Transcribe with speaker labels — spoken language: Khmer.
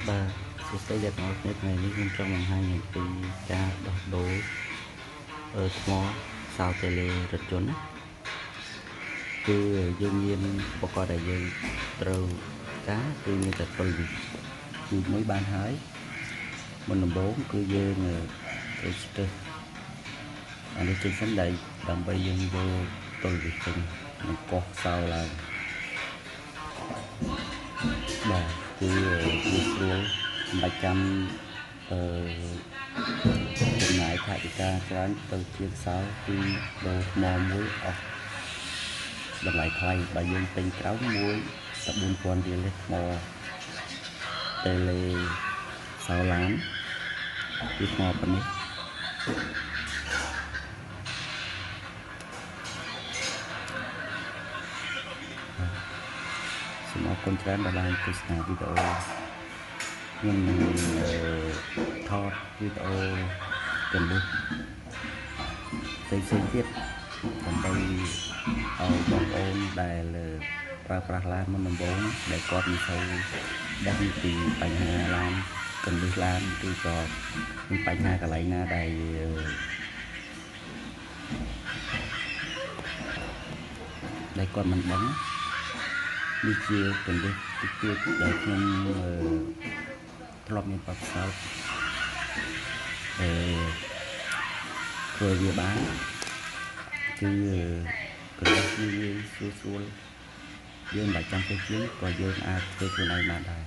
Speaker 1: Bà sẽ xây dựng một nét này nhưng trong vòng 2 ngày thì ca đọc đố ở mó sao tele rất chuẩn cứ đương nhiên bộ coi đại dương trâu cá cứ như thật phân biệt cứ mấy ban hái mình làm bốn cứ dương cái anh đi trên sân đầy đầm bay dương vô phân biệt từng mình có sao là bà cứ xuống ចំណាយថវិកាច្រើនទៅជាសោពីដូរថ្មមួយអស់តម្លៃថ្លៃបើយើងទិញក្រៅមួយតែ4000រៀលថ្មតេលេសោឡានពីថ្មប៉ុណ្នេះសូមអរគុណច្រើនដែលបានទស្សនាវីដេអូខ្ញុំនឹងថតវីដេអូទាំងនេះផ្សេងៗទៀតដើម្បីឲ្យបងប្អូនដែលប្រើប្រាស់ឡានមុនដំបូងដែលគាត់មិនសូវដឹងពីបញ្ហាឡានកន្លឹះឡានឬក៏មានបញ្ហាកន្លែងណាដែលគាត់មិនដឹងនេះជាកន្លឹះតិចតួចដែលខ្ញុំធ្លាប់មានបទពិសោធន៍ធ្វើវាបានគឺកន្លឹះវាស្រួលយើងមិនចាំទៅជាងក៏យើងអាចធ្វើខ្លួនឯងបានដែរ